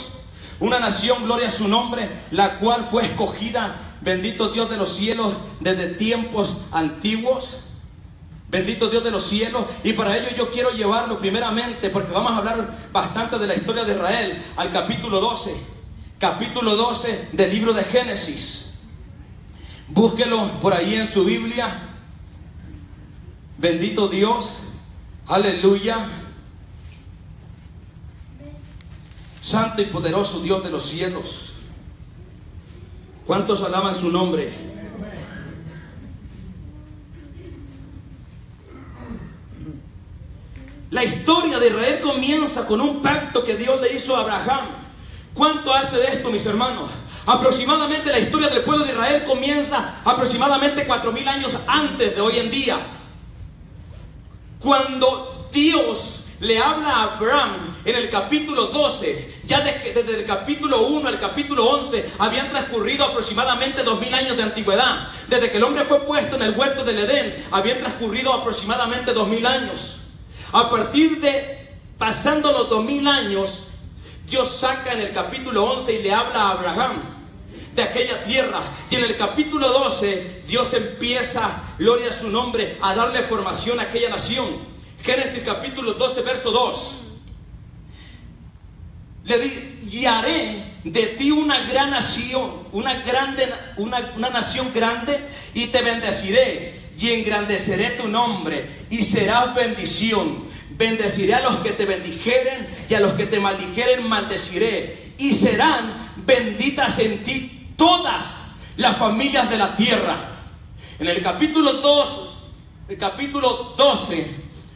principios, una nación, gloria a su nombre, la cual fue escogida, bendito Dios de los cielos, desde tiempos antiguos. Bendito Dios de los cielos. Y para ello yo quiero llevarlo primeramente, porque vamos a hablar bastante de la historia de Israel, al capítulo 12. Capítulo 12 del libro de Génesis. Búsquelo por ahí en su Biblia. Bendito Dios. Aleluya. Santo y poderoso Dios de los cielos. ¿Cuántos alaban su nombre? La historia de Israel comienza con un pacto que Dios le hizo a Abraham. ¿Cuánto hace de esto, mis hermanos? Aproximadamente la historia del pueblo de Israel comienza aproximadamente 4000 años antes de hoy en día. Cuando Dios le habla a Abraham en el capítulo 12, ya desde el capítulo 1 al capítulo 11 habían transcurrido aproximadamente 2000 años de antigüedad. Desde que el hombre fue puesto en el huerto del Edén, habían transcurrido aproximadamente 2000 años. A partir de pasando los 2000 años, Dios saca en el capítulo 11 y le habla a Abraham de aquella tierra. Y en el capítulo 12, Dios empieza, gloria a su nombre, a darle formación a aquella nación. Génesis capítulo 12, verso 2. Y haré de ti una gran nación, una nación grande, y te bendeciré. Y engrandeceré tu nombre y serás bendición. Bendeciré a los que te bendijeren y a los que te maldijeren maldeciré. Y serán benditas en ti todas las familias de la tierra. En el capítulo 12,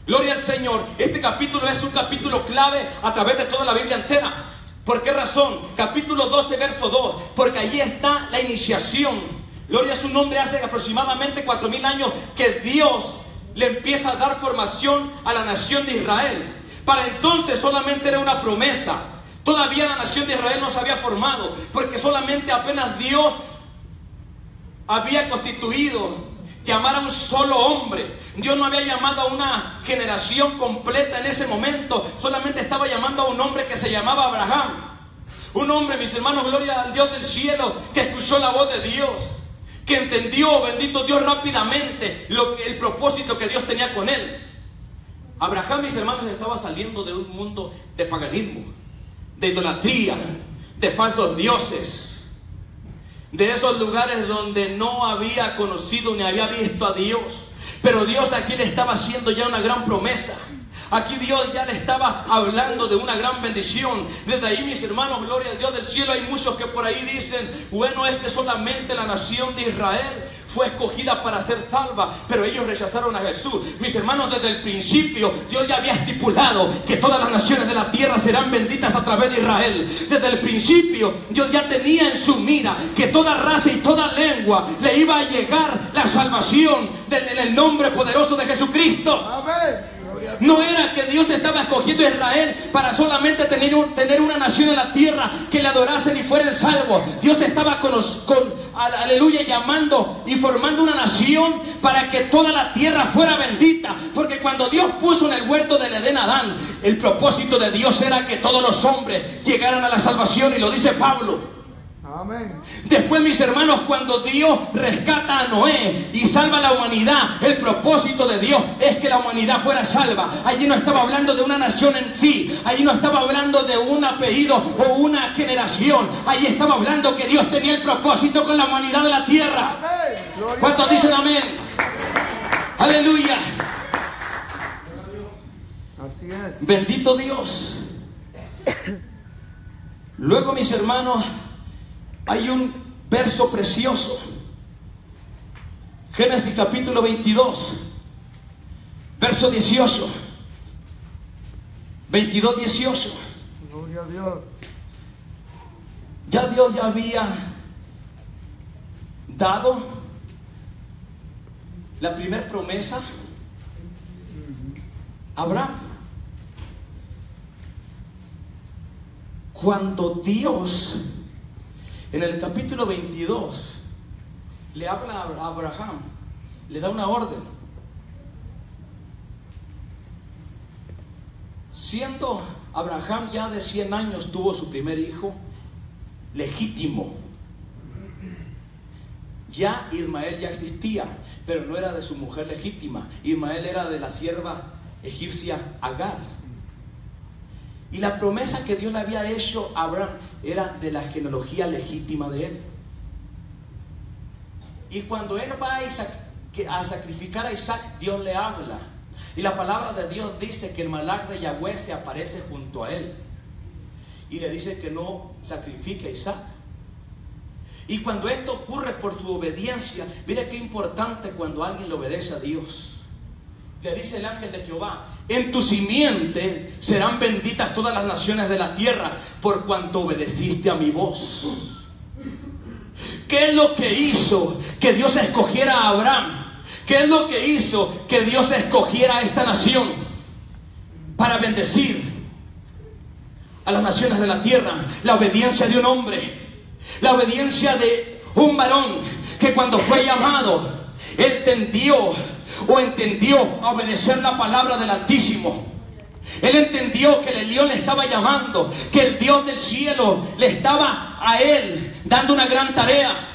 gloria al Señor, este capítulo es un capítulo clave a través de toda la Biblia entera. ¿Por qué razón? Capítulo 12, verso 2. Porque allí está la iniciación. Gloria a su nombre. Hace aproximadamente 4000 años que Dios le empieza a dar formación a la nación de Israel. Para entonces solamente era una promesa. Todavía la nación de Israel no se había formado, porque solamente apenas Dios había constituido llamar a un solo hombre. Dios no había llamado a una generación completa en ese momento. Solamente estaba llamando a un hombre que se llamaba Abraham. Un hombre, mis hermanos, gloria al Dios del cielo, que escuchó la voz de Dios, que entendió, bendito Dios, rápidamente el propósito que Dios tenía con él. Abraham, mis hermanos, estaba saliendo de un mundo de paganismo, de idolatría, de falsos dioses, de esos lugares donde no había conocido ni había visto a Dios. Pero Dios aquí le estaba haciendo ya una gran promesa. Aquí Dios ya le estaba hablando de una gran bendición. Desde ahí, mis hermanos, gloria al Dios del cielo, hay muchos que por ahí dicen, bueno, es que solamente la nación de Israel fue escogida para ser salva, pero ellos rechazaron a Jesús. Mis hermanos, desde el principio Dios ya había estipulado que todas las naciones de la tierra serán benditas a través de Israel. Desde el principio Dios ya tenía en su mira que toda raza y toda lengua le iba a llegar la salvación en el nombre poderoso de Jesucristo. Amén. No era que Dios estaba escogiendo a Israel para solamente tener una nación en la tierra que le adorasen y fueran salvos. Dios estaba aleluya, llamando y formando una nación para que toda la tierra fuera bendita. Porque cuando Dios puso en el huerto del Edén a Adán, el propósito de Dios era que todos los hombres llegaran a la salvación, y lo dice Pablo. Amén. Después, mis hermanos, cuando Dios rescata a Noé y salva a la humanidad, el propósito de Dios es que la humanidad fuera salva. Allí no estaba hablando de una nación en sí, allí no estaba hablando de un apellido o una generación, allí estaba hablando que Dios tenía el propósito con la humanidad de la tierra. ¿Cuántos dicen amén? Aleluya. Así es. Bendito Dios. Luego, mis hermanos, hay un verso precioso. Génesis capítulo 22, verso 18. 22, 18. Gloria a Dios. Dios ya había dado la primera promesa a Abraham. Cuando Dios en el capítulo 22 le habla a Abraham, le da una orden: Siendo Abraham ya de 100 años, tuvo su primer hijo legítimo. Ya Ismael ya existía, pero no era de su mujer legítima. Ismael era de la sierva egipcia Agar. Y la promesa que Dios le había hecho a Abraham era de la genealogía legítima de él. Y cuando él va a sacrificar a Isaac, Dios le habla. Y la palabra de Dios dice que el malach de Yahweh se aparece junto a él y le dice que no sacrifique a Isaac. Y cuando esto ocurre por su obediencia, mire qué importante cuando alguien le obedece a Dios. Le dice el ángel de Jehová: en tu simiente serán benditas todas las naciones de la tierra, por cuanto obedeciste a mi voz. ¿Qué es lo que hizo que Dios escogiera a Abraham? ¿Qué es lo que hizo que Dios escogiera a esta nación para bendecir a las naciones de la tierra? La obediencia de un hombre. La obediencia de un varón que cuando fue llamado entendió a obedecer la palabra del Altísimo. Él entendió que el Dios le estaba llamando, que el Dios del cielo le estaba a él dando una gran tarea.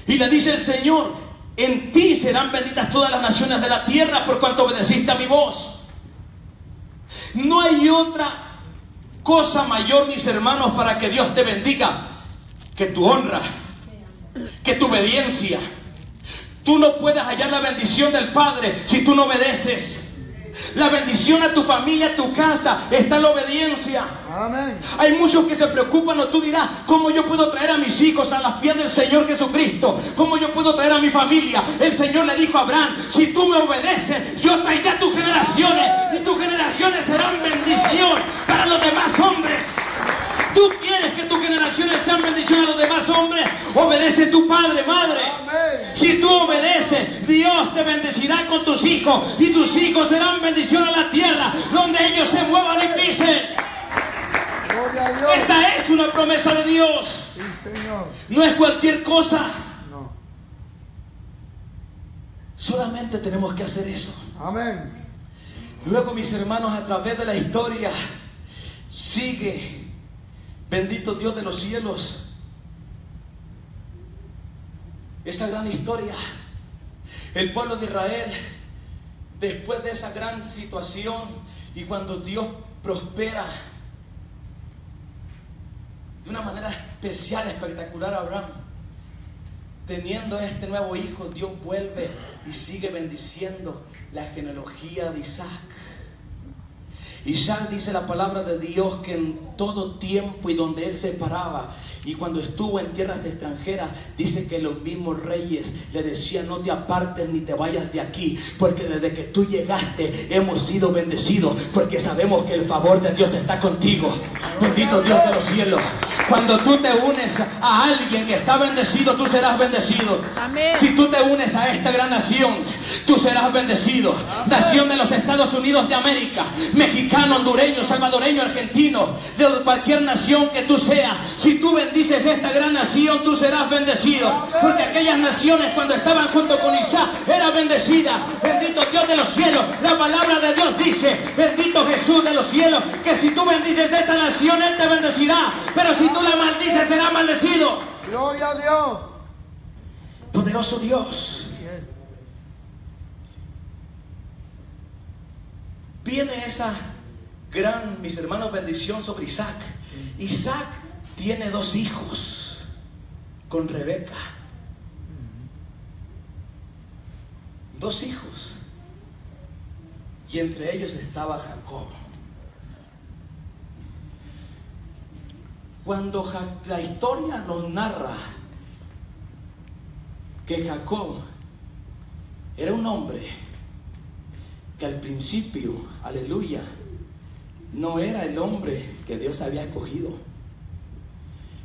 Y le dice el Señor: en ti serán benditas todas las naciones de la tierra, por cuanto obedeciste a mi voz. No hay otra cosa mayor, mis hermanos, para que Dios te bendiga que tu honra, que tu obediencia. Tú no puedes hallar la bendición del Padre si tú no obedeces. La bendición a tu familia, a tu casa, está en la obediencia. Amén. Hay muchos que se preocupan, o tú dirás: ¿cómo yo puedo traer a mis hijos a los pies del Señor Jesucristo? ¿Cómo yo puedo traer a mi familia? El Señor le dijo a Abraham: si tú me obedeces, yo traeré a tus generaciones, y tus generaciones serán bendición para los demás hombres. ¿Tú quieres que tus generaciones sean bendición a los demás hombres? Obedece a tu padre, madre. Amén. Si tú obedeces, Dios te bendecirá con tus hijos, y tus hijos serán bendición a la tierra donde ellos se muevan y pisen. Gloria a Dios. Esa es una promesa de Dios. Sí, Señor. No es cualquier cosa. No. Solamente tenemos que hacer eso. Amén. Luego, mis hermanos, a través de la historia sigue, bendito Dios de los cielos, esa gran historia. El pueblo de Israel, después de esa gran situación, y cuando Dios prospera de una manera especial, espectacular a Abraham, teniendo este nuevo hijo, Dios vuelve y sigue bendiciendo la genealogía de Isaac. Isaac, dice la palabra de Dios, que en todo tiempo y donde él se paraba, y cuando estuvo en tierras extranjeras, dice que los mismos reyes le decían: no te apartes ni te vayas de aquí, porque desde que tú llegaste hemos sido bendecidos, porque sabemos que el favor de Dios está contigo. Bendito Dios de los cielos. Cuando tú te unes a alguien que está bendecido, tú serás bendecido. Amén. Si tú te unes a esta gran nación, tú serás bendecido. Amén. Nación de los Estados Unidos de América, mexicano, hondureño, salvadoreño, argentino, de cualquier nación que tú seas, si tú bendices esta gran nación, tú serás bendecido. Amén. Porque aquellas naciones, cuando estaban junto con Isaac, eran bendecidas. Bendito Dios de los cielos. La palabra de Dios dice: bendito Jesús de los cielos, que si tú bendices esta nación, Él te bendecirá. Pero si tú la maldices, será maldecido. Gloria a Dios. Poderoso Dios. Viene esa gran, mis hermanos, bendición sobre Isaac. Isaac tiene 2 hijos con Rebeca. 2 hijos. Y entre ellos estaba Jacob. Cuando la historia nos narra que Jacob era un hombre que al principio, aleluya, no era el hombre que Dios había escogido.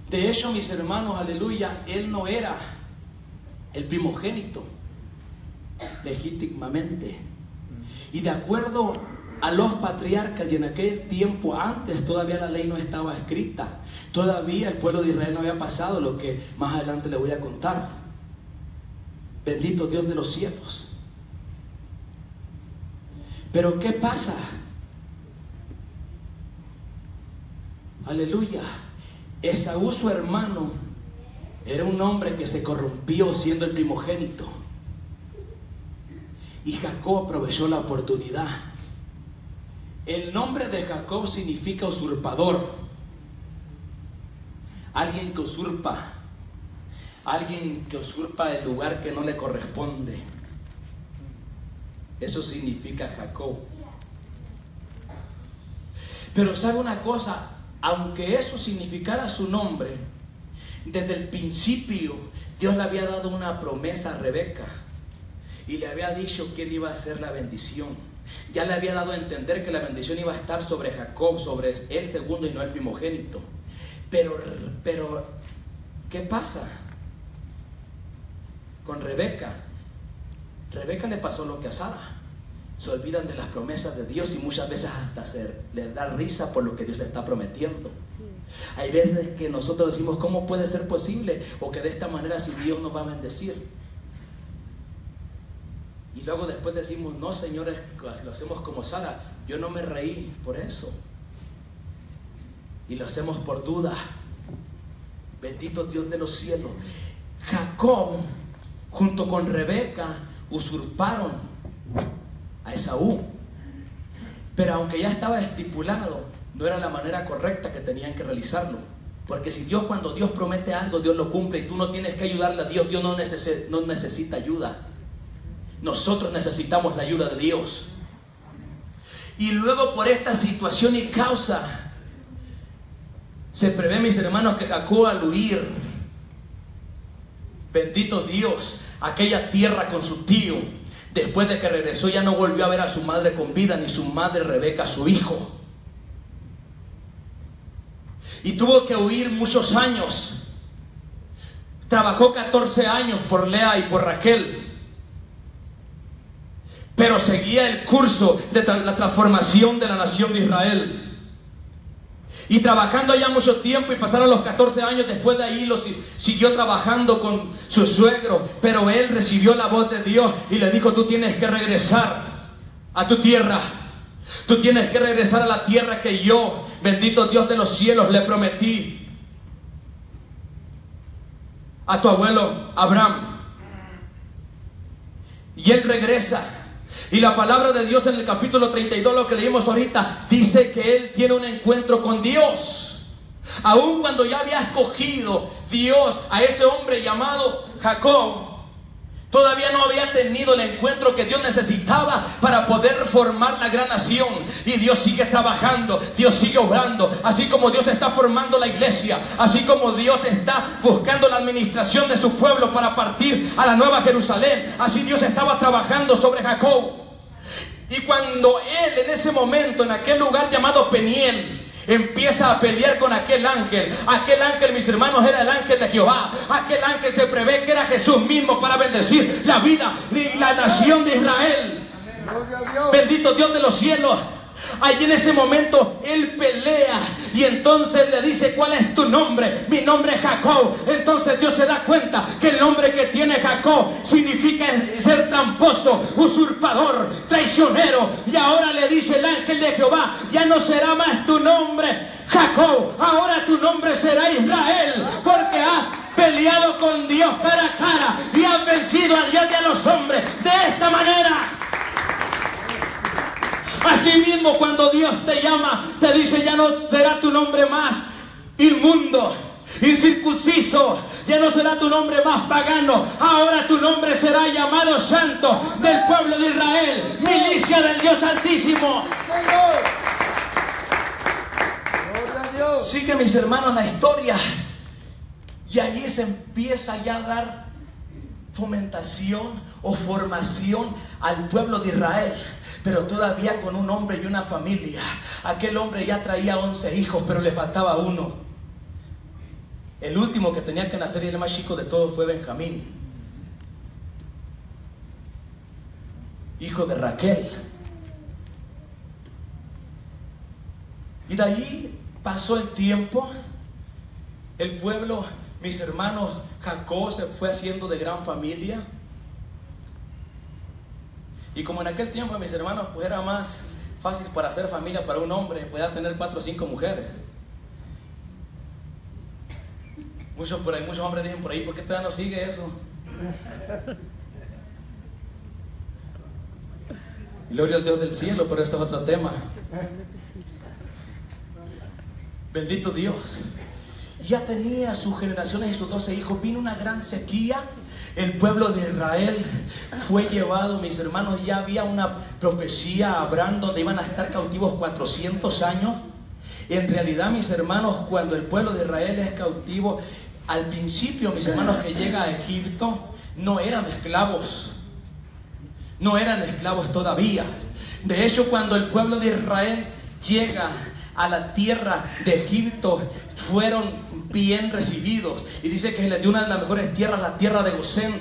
De hecho, mis hermanos, aleluya, él no era el primogénito legítimamente. Y de acuerdo a los patriarcas, y en aquel tiempo, antes todavía la ley no estaba escrita, todavía el pueblo de Israel no había pasado lo que más adelante le voy a contar. Bendito Dios de los cielos. Pero ¿qué pasa? Aleluya. Esaú, su hermano, era un hombre que se corrompió siendo el primogénito. Y Jacob aprovechó la oportunidad. El nombre de Jacob significa usurpador. Alguien que usurpa. Alguien que usurpa el lugar que no le corresponde. Eso significa Jacob. Pero ¿sabe una cosa? Aunque eso significara su nombre, desde el principio Dios le había dado una promesa a Rebeca y le había dicho quién iba a ser la bendición. Ya le había dado a entender que la bendición iba a estar sobre Jacob, sobre el segundo y no el primogénito. Pero ¿qué pasa con Rebeca? Rebeca le pasó lo que a Sara. Se olvidan de las promesas de Dios y muchas veces hasta les da risa por lo que Dios está prometiendo. Hay veces que nosotros decimos, ¿cómo puede ser posible? O que de esta manera si Dios nos va a bendecir. Y luego después decimos, no, señores, lo hacemos como Sara. Yo no me reí por eso. Y lo hacemos por duda. Bendito Dios de los cielos. Jacob, junto con Rebeca, usurparon a Esaú. Pero aunque ya estaba estipulado, no era la manera correcta que tenían que realizarlo. Porque si Dios, cuando Dios promete algo, Dios lo cumple y tú no tienes que ayudarle a Dios. Dios no necesita ayuda. Nosotros necesitamos la ayuda de Dios. Y luego por esta situación y causa, se prevé, mis hermanos, que Jacob al huir, bendito Dios, aquella tierra con su tío, después de que regresó ya no volvió a ver a su madre con vida, ni su madre Rebeca, su hijo. Y tuvo que huir muchos años. Trabajó 14 años por Lea y por Raquel. Pero seguía el curso de la transformación de la nación de Israel. Y trabajando allá mucho tiempo, y pasaron los 14 años, después de ahí siguió trabajando con su suegro. Pero él recibió la voz de Dios y le dijo, tú tienes que regresar a tu tierra. Tú tienes que regresar a la tierra que yo, bendito Dios de los cielos, le prometí a tu abuelo Abraham. Y él regresa. Y la palabra de Dios en el capítulo 32, lo que leímos ahorita, dice que él tiene un encuentro con Dios. Aun cuando ya había escogido Dios a ese hombre llamado Jacob, todavía no había tenido el encuentro que Dios necesitaba para poder formar la gran nación. Y Dios sigue trabajando, Dios sigue obrando. Así como Dios está formando la iglesia, así como Dios está buscando la administración de su pueblo para partir a la nueva Jerusalén, así Dios estaba trabajando sobre Jacob. Y cuando él en ese momento, en aquel lugar llamado Peniel, empieza a pelear con aquel ángel, mis hermanos, era el ángel de Jehová. Aquel ángel se prevé que era Jesús mismo para bendecir la vida y la nación de Israel. Bendito Dios de los cielos. Allí en ese momento él pelea y entonces le dice, ¿cuál es tu nombre? Mi nombre es Jacob. Entonces Dios se da cuenta que el nombre que tiene Jacob significa ser tramposo, usurpador, traicionero. Y ahora le dice el ángel de Jehová, ya no será más tu nombre Jacob, ahora tu nombre será Israel, porque has peleado con Dios cara a cara y has vencido a Dios y a los hombres de esta manera. Así mismo, cuando Dios te llama, te dice, ya no será tu nombre más inmundo, incircunciso, ya no será tu nombre más pagano, ahora tu nombre será llamado santo del pueblo de Israel, milicia del Dios Altísimo. Sigue, mis hermanos, la historia, y allí se empieza ya a dar fomentación o formación al pueblo de Israel, pero todavía con un hombre y una familia. Aquel hombre ya traía 11 hijos, pero le faltaba uno. El último que tenía que nacer y el más chico de todos fue Benjamín, hijo de Raquel. Y de allí pasó el tiempo. El pueblo, mis hermanos, Jacob se fue haciendo de gran familia. Y como en aquel tiempo, mis hermanos, pues era más fácil para hacer familia para un hombre, podía tener 4 o 5 mujeres. Muchos hombres dicen por ahí, ¿por qué todavía no sigue eso? Gloria al Dios del cielo, pero eso es otro tema. Bendito Dios. Ya tenía sus generaciones y sus 12 hijos. Vino una gran sequía. El pueblo de Israel fue llevado, mis hermanos. Ya había una profecía a Abraham donde iban a estar cautivos 400 años. En realidad, mis hermanos, cuando el pueblo de Israel es cautivo, al principio, mis hermanos, que llega a Egipto, no eran esclavos. No eran esclavos todavía. De hecho, cuando el pueblo de Israel llega a la tierra de Egipto, fueron bien recibidos. Y dice que se les dio una de las mejores tierras, la tierra de Gosén,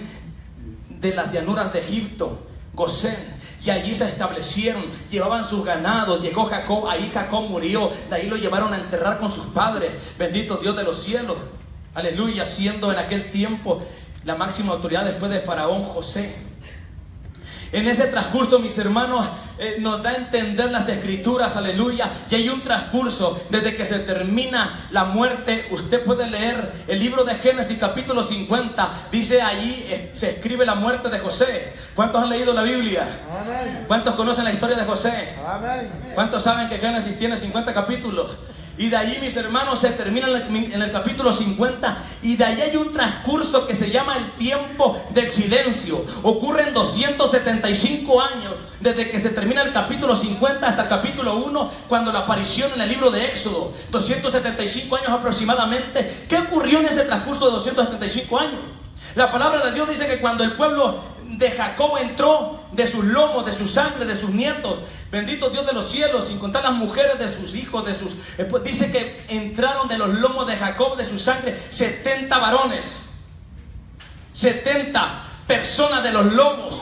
de las llanuras de Egipto, Gosén. Y allí se establecieron, llevaban sus ganados. Llegó Jacob, ahí Jacob murió. De ahí lo llevaron a enterrar con sus padres. Bendito Dios de los cielos. Aleluya, siendo en aquel tiempo la máxima autoridad después de Faraón, José. En ese transcurso, mis hermanos, nos da a entender las escrituras, aleluya. Y hay un transcurso desde que se termina la muerte. Usted puede leer el libro de Génesis capítulo 50. Dice allí, se escribe la muerte de José. ¿Cuántos han leído la Biblia? Amén. ¿Cuántos conocen la historia de José? Amén. ¿Cuántos saben que Génesis tiene 50 capítulos? Y de allí, mis hermanos, se termina en el capítulo 50. Y de ahí hay un transcurso que se llama el tiempo del silencio. Ocurren 275 años desde que se termina el capítulo 50 hasta el capítulo 1, cuando la aparición en el libro de Éxodo. 275 años aproximadamente. ¿Qué ocurrió en ese transcurso de 275 años? La palabra de Dios dice que cuando el pueblo de Jacob entró, de sus lomos, de su sangre, de sus nietos, bendito Dios de los cielos, sin contar las mujeres de sus hijos, dice que entraron de los lomos de Jacob, de su sangre, 70 varones, 70 personas de los lomos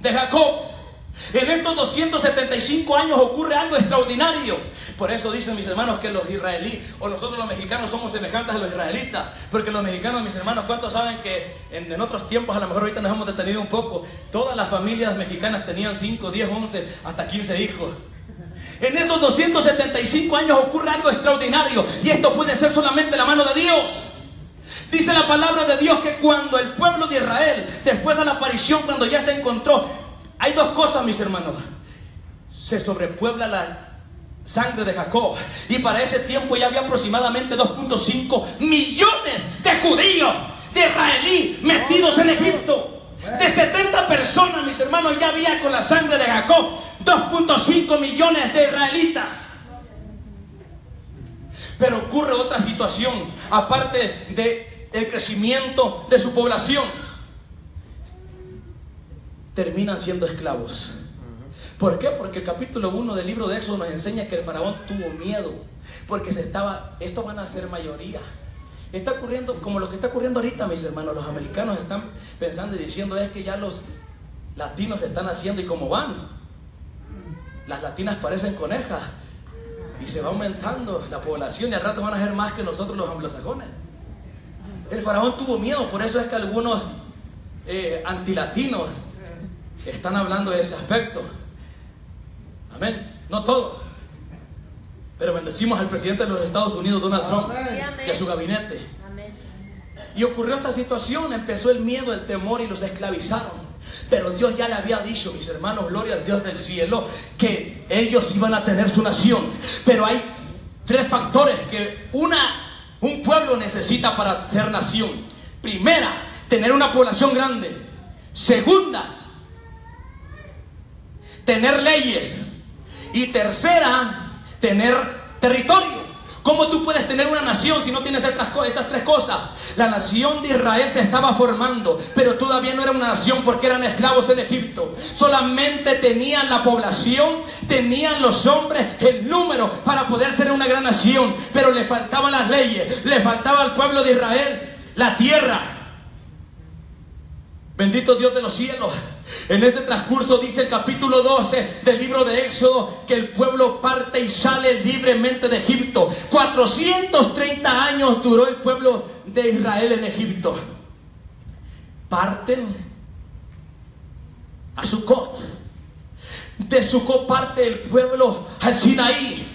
de Jacob. En estos 275 años ocurre algo extraordinario. Por eso dicen, mis hermanos, que los israelíes, o nosotros los mexicanos, somos semejantes a los israelitas. Porque los mexicanos, mis hermanos, ¿cuántos saben que en otros tiempos, a lo mejor ahorita nos hemos detenido un poco, todas las familias mexicanas tenían 5, 10, 11, hasta 15 hijos? En esos 275 años ocurre algo extraordinario. Y esto puede ser solamente la mano de Dios. Dice la palabra de Dios que cuando el pueblo de Israel, después de la aparición, cuando ya se encontró, hay dos cosas, mis hermanos. Se sobrepuebla la sangre de Jacob. Y para ese tiempo ya había aproximadamente 2.5 millones de judíos, de israelíes metidos en Egipto. De 70 personas, mis hermanos, ya había con la sangre de Jacob 2.5 millones de israelitas. Pero ocurre otra situación, aparte del crecimiento de su población. Terminan siendo esclavos. ¿Por qué? Porque el capítulo 1 del libro de Éxodo nos enseña que el faraón tuvo miedo, porque esto van a ser mayoría. Está ocurriendo como lo que está ocurriendo ahorita, mis hermanos. Los americanos están pensando y diciendo es que ya los latinos se están haciendo, y como van, las latinas parecen conejas y se va aumentando la población, y al rato van a ser más que nosotros los anglosajones. El faraón tuvo miedo, por eso es que algunos antilatinos están hablando de ese aspecto. Amén. No todos, pero bendecimos al presidente de los Estados Unidos, Donald Trump, y a su gabinete. Amén. Y ocurrió esta situación, empezó el miedo, el temor, y los esclavizaron. Pero Dios ya le había dicho, mis hermanos, gloria al Dios del cielo, que ellos iban a tener su nación. Pero hay 3 factores que un pueblo necesita para ser nación. Primera, tener una población grande. Segunda, tener leyes. Y tercera, tener territorio. ¿Cómo tú puedes tener una nación si no tienes estas 3 cosas? La nación de Israel se estaba formando, pero todavía no era una nación porque eran esclavos en Egipto. Solamente tenían la población, tenían los hombres, el número para poder ser una gran nación. Pero le faltaban las leyes, le faltaba al pueblo de Israel la tierra. Bendito Dios de los cielos. En ese transcurso dice el capítulo 12 del libro de Éxodo que el pueblo parte y sale libremente de Egipto. 430 años duró el pueblo de Israel en Egipto. Parten a Sucot. De Sucot parte el pueblo al Sinaí.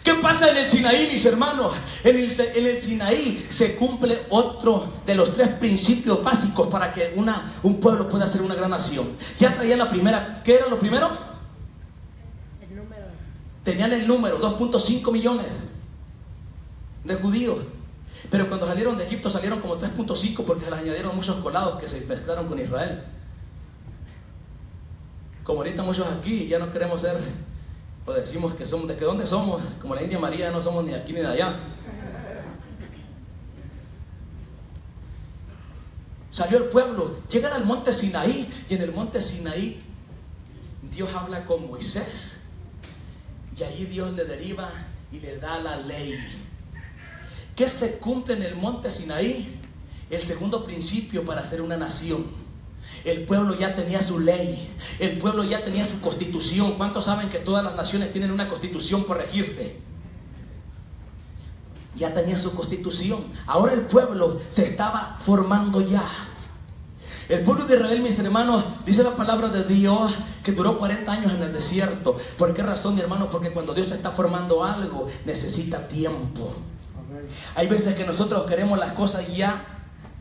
¿Qué pasa en el Sinaí, mis hermanos? En el Sinaí se cumple otro de los 3 principios básicos para que un pueblo pueda ser una gran nación. Ya traían la primera. ¿Qué era lo primero? El número. Tenían el número, 2.5 millones de judíos. Pero cuando salieron de Egipto salieron como 3.5 porque se les añadieron muchos colados que se mezclaron con Israel. Como ahorita muchos aquí ya no queremos ser, o decimos que somos, ¿de que dónde somos? Como la India María, no somos ni de aquí ni de allá. Salió el pueblo, llegan al monte Sinaí, y en el monte Sinaí Dios habla con Moisés, y ahí Dios le deriva y le da la ley. ¿Qué se cumple en el monte Sinaí? El segundo principio para ser una nación. El pueblo ya tenía su ley, el pueblo ya tenía su constitución. ¿Cuántos saben que todas las naciones tienen una constitución por regirse? Ya tenía su constitución. Ahora el pueblo se estaba formando ya. El pueblo de Israel, mis hermanos, dice la palabra de Dios que duró 40 años en el desierto. ¿Por qué razón, mi hermano? Porque cuando Dios está formando algo, necesita tiempo. Hay veces que nosotros queremos las cosas ya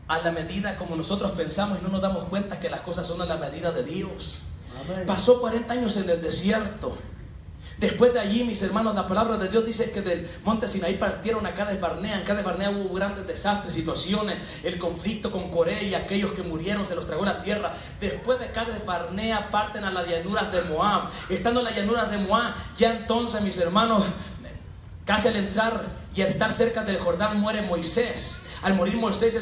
a la medida como nosotros pensamos y no nos damos cuenta que las cosas son a la medida de Dios. Amén. Pasó 40 años en el desierto. Después de allí, mis hermanos, la palabra de Dios dice que del monte Sinaí partieron a Cades Barnea. En Cades Barnea hubo grandes desastres, situaciones, el conflicto con Corea y aquellos que murieron se los tragó la tierra. Después de Cades Barnea parten a las llanuras de Moab. Estando en las llanuras de Moab, ya entonces, mis hermanos, casi al entrar y al estar cerca del Jordán muere Moisés. Al morir Moisés,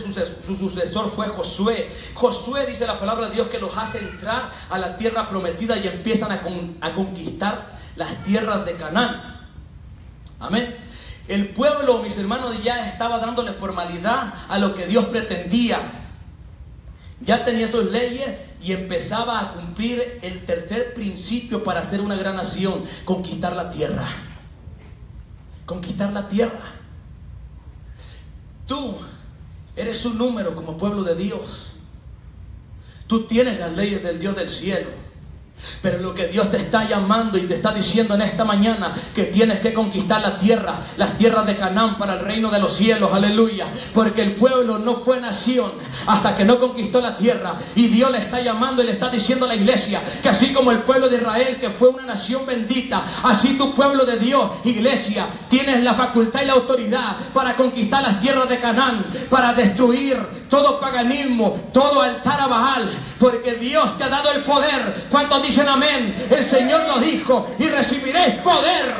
su sucesor fue Josué. Josué, dice la palabra de Dios, que los hace entrar a la tierra prometida y empiezan a conquistar las tierras de Canaán. Amén. El pueblo, mis hermanos, ya estaba dándole formalidad a lo que Dios pretendía. Ya tenía sus leyes y empezaba a cumplir el tercer principio para ser una gran nación: conquistar la tierra. Conquistar la tierra. Tú eres un número como pueblo de Dios. Tú tienes las leyes del Dios del cielo. Pero lo que Dios te está llamando y te está diciendo en esta mañana, que tienes que conquistar la tierra, las tierras de Canaán para el reino de los cielos, aleluya. Porque el pueblo no fue nación hasta que no conquistó la tierra. Y Dios le está llamando y le está diciendo a la iglesia que así como el pueblo de Israel, que fue una nación bendita, así tu pueblo de Dios, iglesia, tienes la facultad y la autoridad para conquistar las tierras de Canaán, para destruir todo paganismo, todo altar a Baal, porque Dios te ha dado el poder. ¿Cuántos dicen amén? El Señor lo dijo: y recibiréis poder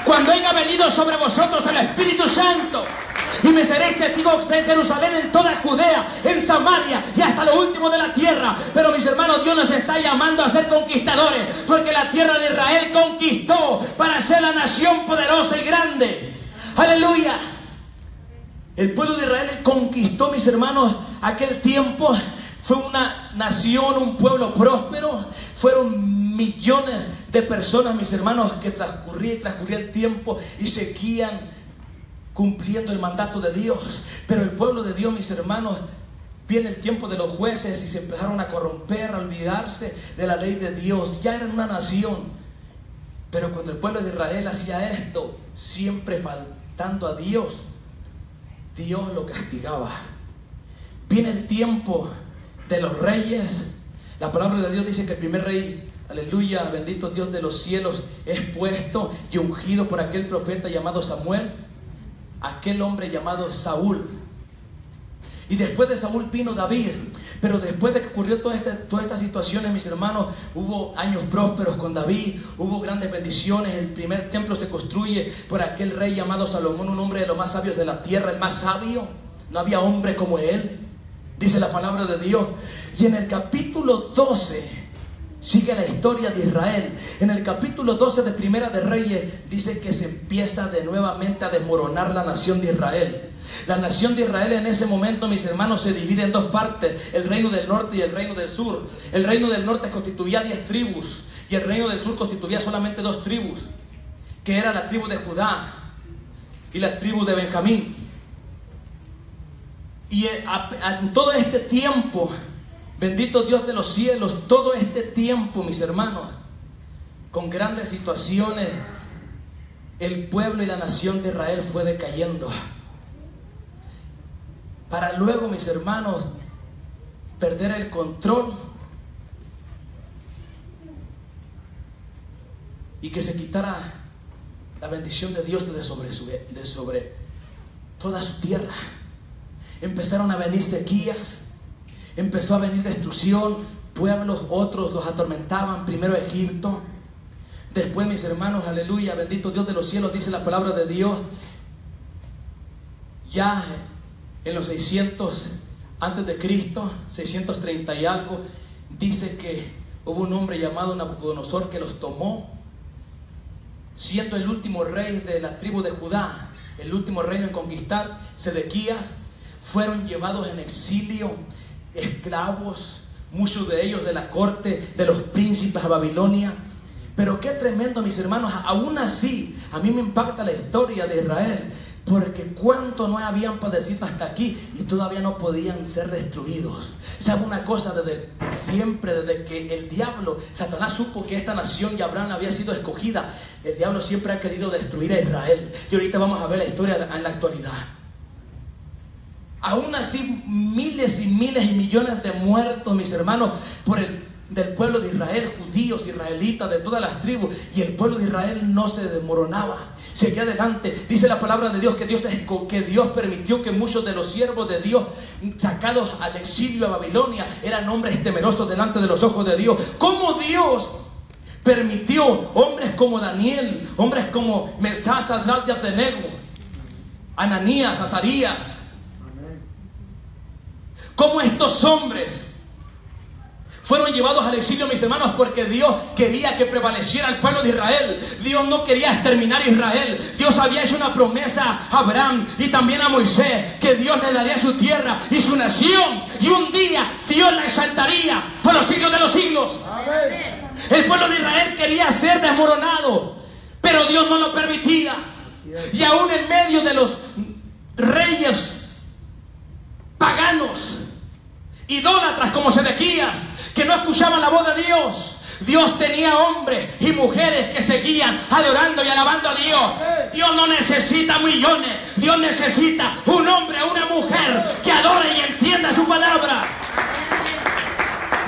cuando haya venido sobre vosotros el Espíritu Santo, y me seréis testigos en Jerusalén, en toda Judea, en Samaria y hasta lo último de la tierra. Pero mis hermanos, Dios nos está llamando a ser conquistadores, porque la tierra de Israel conquistó para ser la nación poderosa y grande. Aleluya. El pueblo de Israel conquistó, mis hermanos, aquel tiempo. Fue una nación, un pueblo próspero. Fueron millones de personas, mis hermanos, que transcurría el tiempo y seguían cumpliendo el mandato de Dios. Pero el pueblo de Dios, mis hermanos, viene el tiempo de los jueces y se empezaron a corromper, a olvidarse de la ley de Dios. Ya eran una nación. Pero cuando el pueblo de Israel hacía esto, siempre faltando a Dios, Dios lo castigaba. Viene el tiempo de los reyes. La palabra de Dios dice que el primer rey, aleluya, bendito Dios de los cielos, es puesto y ungido por aquel profeta llamado Samuel, aquel hombre llamado Saúl. Y después de Saúl vino David. Pero después de que ocurrió todas estas situaciones, mis hermanos, hubo años prósperos con David, hubo grandes bendiciones. El primer templo se construye por aquel rey llamado Salomón, un hombre de los más sabios de la tierra, el más sabio. No había hombre como él, dice la palabra de Dios. Y en el capítulo 12 sigue la historia de Israel. En el capítulo 12 de Primera de Reyes dice que se empieza de nuevamente a desmoronar la nación de Israel. La nación de Israel en ese momento, mis hermanos, se divide en dos partes: el reino del norte y el reino del sur. El reino del norte constituía 10 tribus y el reino del sur constituía solamente 2 tribus, que era la tribu de Judá y la tribu de Benjamín. Y en todo este tiempo Bendito Dios de los cielos, todo este tiempo, mis hermanos, con grandes situaciones, el pueblo y la nación de Israel fue decayendo. Para luego, mis hermanos, perder el control y que se quitara la bendición de Dios de sobre toda su tierra. Empezaron a venir sequías, empezó a venir destrucción, pueblos, otros los atormentaban, primero Egipto, después, mis hermanos, aleluya, bendito Dios de los cielos, dice la palabra de Dios, ya en los 600 antes de Cristo, 630 y algo, dice que hubo un hombre llamado Nabucodonosor que los tomó, siendo el último rey de la tribu de Judá, el último reino en conquistar. Sedequías, fueron llevados en exilio, esclavos, muchos de ellos de la corte de los príncipes a Babilonia. Pero qué tremendo, mis hermanos, aún así a mí me impacta la historia de Israel, porque cuánto no habían padecido hasta aquí y todavía no podían ser destruidos. ¿Sabe una cosa? Desde siempre, desde que el diablo, Satanás supo que esta nación y Abraham había sido escogida, el diablo siempre ha querido destruir a Israel. Y ahorita vamos a ver la historia en la actualidad. Aún así, miles y miles y millones de muertos, mis hermanos, del pueblo de Israel, judíos, israelitas, de todas las tribus, y el pueblo de Israel no se desmoronaba, seguía adelante. Dice la palabra de Dios que Dios permitió que muchos de los siervos de Dios sacados al exilio a Babilonia eran hombres temerosos delante de los ojos de Dios. ¿Cómo Dios permitió hombres como Daniel, hombres como Mesach, Sadrach y Abednego, Ananías, Azarías? ¿Cómo estos hombres fueron llevados al exilio, mis hermanos? Porque Dios quería que prevaleciera el pueblo de Israel. Dios no quería exterminar a Israel. Dios había hecho una promesa a Abraham y también a Moisés, que Dios le daría su tierra y su nación, y un día Dios la exaltaría por los siglos de los siglos. Amén. El pueblo de Israel quería ser desmoronado, pero Dios no lo permitía. Y aún en medio de los reyes paganos, idólatras como Sedequías, que no escuchaban la voz de Dios, Dios tenía hombres y mujeres que seguían adorando y alabando a Dios. Dios no necesita millones, Dios necesita un hombre o una mujer que adore y entienda su palabra.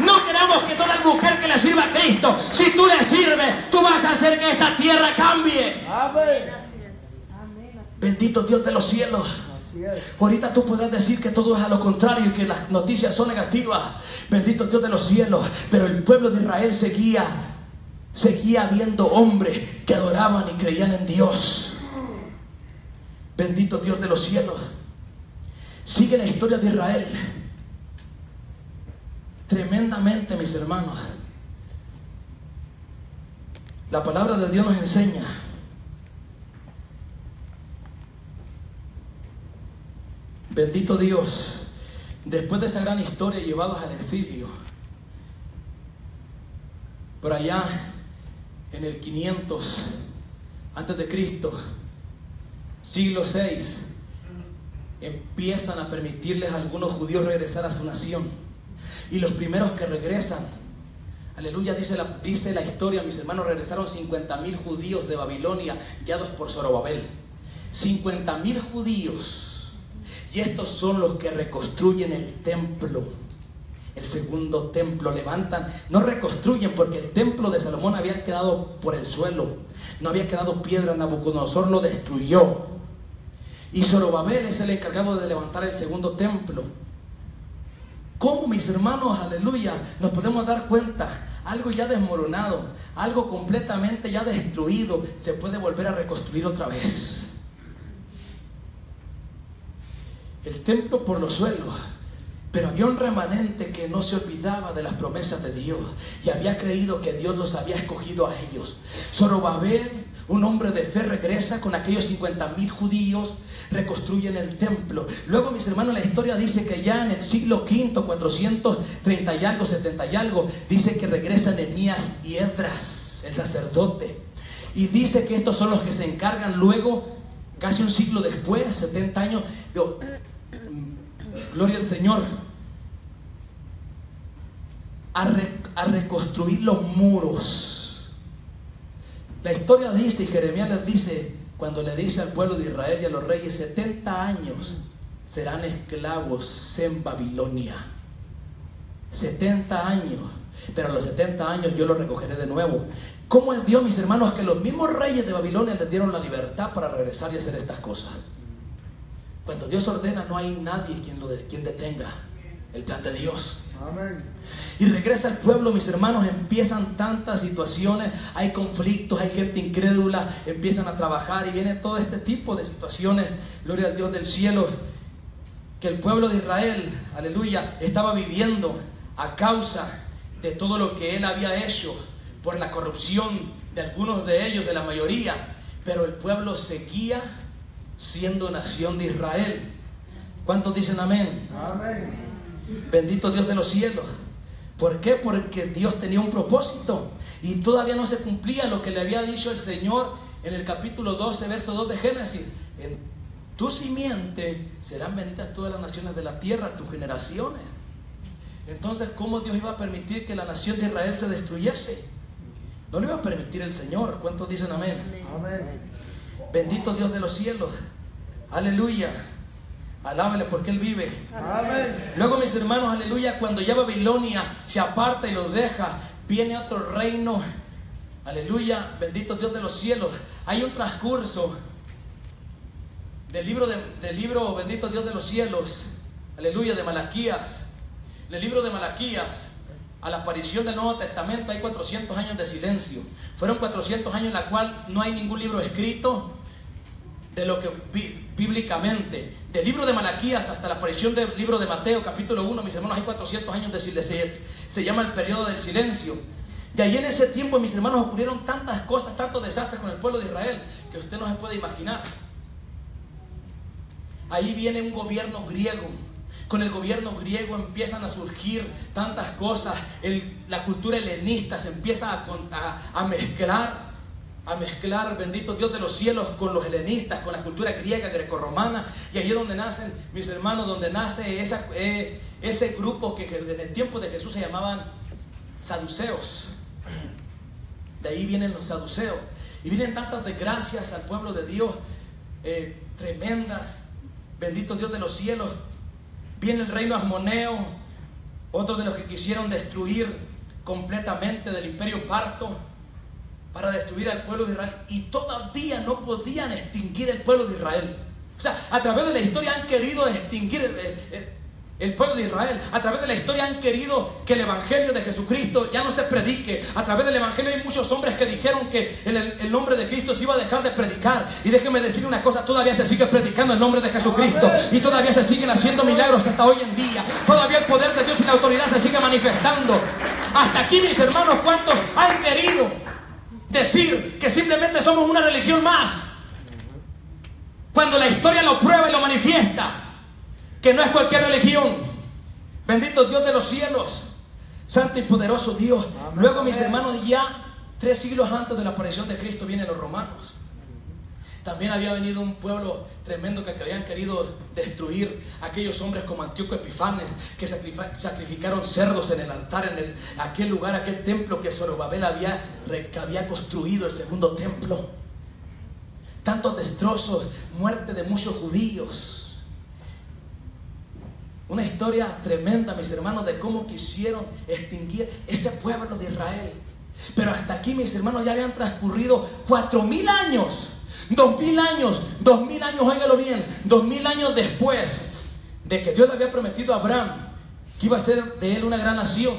No queramos que toda mujer que le sirva a Cristo, si tú le sirves, tú vas a hacer que esta tierra cambie. Bendito Dios de los cielos. Ahorita tú podrás decir que todo es a lo contrario y que las noticias son negativas. Bendito Dios de los cielos. Pero el pueblo de Israel seguía viendo hombres que adoraban y creían en Dios. Bendito Dios de los cielos. Sigue la historia de Israel tremendamente, mis hermanos. La palabra de Dios nos enseña bendito Dios, después de esa gran historia llevados al exilio, por allá en el 500 antes de Cristo, siglo 6, empiezan a permitirles a algunos judíos regresar a su nación. Y los primeros que regresan, aleluya, dice la historia, mis hermanos, regresaron 50,000 judíos de Babilonia, guiados por Zorobabel. 50,000 judíos. Y estos son los que reconstruyen el templo, el segundo templo. Levantan, no reconstruyen, porque el templo de Salomón había quedado por el suelo, no había quedado piedra. Nabucodonosor lo destruyó, y Zorobabel es el encargado de levantar el segundo templo. ¿Cómo, mis hermanos, aleluya, nos podemos dar cuenta? Algo ya desmoronado, algo completamente ya destruido, se puede volver a reconstruir otra vez. El templo por los suelos, pero había un remanente que no se olvidaba de las promesas de Dios y había creído que Dios los había escogido a ellos. Zorobabel, un hombre de fe, regresa con aquellos 50,000 judíos, reconstruyen el templo. Luego, mis hermanos, la historia dice que ya en el siglo V, 430 y algo, 70 y algo, dice que regresan Nehemías y Esdras, el sacerdote, y dice que estos son los que se encargan luego, casi un siglo después, 70 años, gloria al Señor, a reconstruir los muros. La historia dice, y Jeremías les dice, cuando le dice al pueblo de Israel y a los reyes, 70 años serán esclavos en Babilonia. 70 años, pero a los 70 años yo los recogeré de nuevo. ¿Cómo es Dios, mis hermanos, que los mismos reyes de Babilonia les dieron la libertad para regresar y hacer estas cosas? Cuando Dios ordena, no hay nadie quien detenga el plan de Dios. Amén. Y regresa al pueblo, mis hermanos, empiezan tantas situaciones, hay conflictos, hay gente incrédula, empiezan a trabajar y viene todo este tipo de situaciones, gloria al Dios del cielo, que el pueblo de Israel, aleluya, estaba viviendo a causa de todo lo que él había hecho, por la corrupción de algunos de ellos, de la mayoría, pero el pueblo seguía siendo nación de Israel. ¿Cuántos dicen amén? Amén. Bendito Dios de los cielos. ¿Por qué? Porque Dios tenía un propósito y todavía no se cumplía lo que le había dicho el Señor en el capítulo 12, verso 2 de Génesis. En tu simiente serán benditas todas las naciones de la tierra, tus generaciones. Entonces, ¿cómo Dios iba a permitir que la nación de Israel se destruyese? No lo iba a permitir el Señor. ¿Cuántos dicen amén? Amén. Bendito Dios de los cielos. Aleluya. Alábele porque Él vive. Amén. Luego, mis hermanos, aleluya, cuando ya Babilonia se aparta y los deja, viene otro reino. Aleluya, bendito Dios de los cielos. Hay un transcurso del libro bendito Dios de los cielos, aleluya, de Malaquías. En el libro de Malaquías, a la aparición del Nuevo Testamento, hay 400 años de silencio. Fueron 400 años en la cual no hay ningún libro escrito de lo que bíblicamente, del libro de Malaquías hasta la aparición del libro de Mateo, capítulo 1, mis hermanos, hay 400 años de silencio. Se llama el periodo del silencio. Y ahí en ese tiempo, mis hermanos, ocurrieron tantas cosas, tantos desastres con el pueblo de Israel, que usted no se puede imaginar. Ahí viene un gobierno griego. Con el gobierno griego empiezan a surgir tantas cosas. La cultura helenista se empieza a mezclar, bendito Dios de los cielos, con los helenistas, con la cultura griega, grecorromana. Y ahí es donde nacen, mis hermanos, donde nace ese grupo que en el tiempo de Jesús se llamaban saduceos. De ahí vienen los saduceos. Y vienen tantas desgracias al pueblo de Dios, tremendas. Bendito Dios de los cielos. Viene el reino asmoneo, otros de los que quisieron destruir completamente del imperio parto para destruir al pueblo de Israel, y todavía no podían extinguir el pueblo de Israel. O sea, a través de la historia han querido extinguir el pueblo de Israel. A través de la historia han querido que el evangelio de Jesucristo ya no se predique. A través del evangelio hay muchos hombres que dijeron que el nombre de Cristo se iba a dejar de predicar. Y déjenme decir una cosa, todavía se sigue predicando el nombre de Jesucristo. Y todavía se siguen haciendo milagros hasta hoy en día. Todavía el poder de Dios y la autoridad se sigue manifestando. Hasta aquí, mis hermanos, ¿cuántos han querido decir que simplemente somos una religión más? Cuando la historia lo prueba y lo manifiesta, que no es cualquier religión. Bendito Dios de los cielos, santo y poderoso Dios. Luego, mis hermanos, ya 3 siglos antes de la aparición de Cristo vienen los romanos. También había venido un pueblo tremendo que habían querido destruir. Aquellos hombres como Antíoco Epifanes, que sacrificaron cerdos en el altar, en aquel lugar, aquel templo que Zorobabel había construido, el segundo templo. Tantos destrozos, muerte de muchos judíos. Una historia tremenda, mis hermanos, de cómo quisieron extinguir ese pueblo de Israel. Pero hasta aquí, mis hermanos, ya habían transcurrido 4,000 años. 2,000 años, 2,000 años, óigalo bien, 2,000 años después de que Dios le había prometido a Abraham que iba a ser de él una gran nación.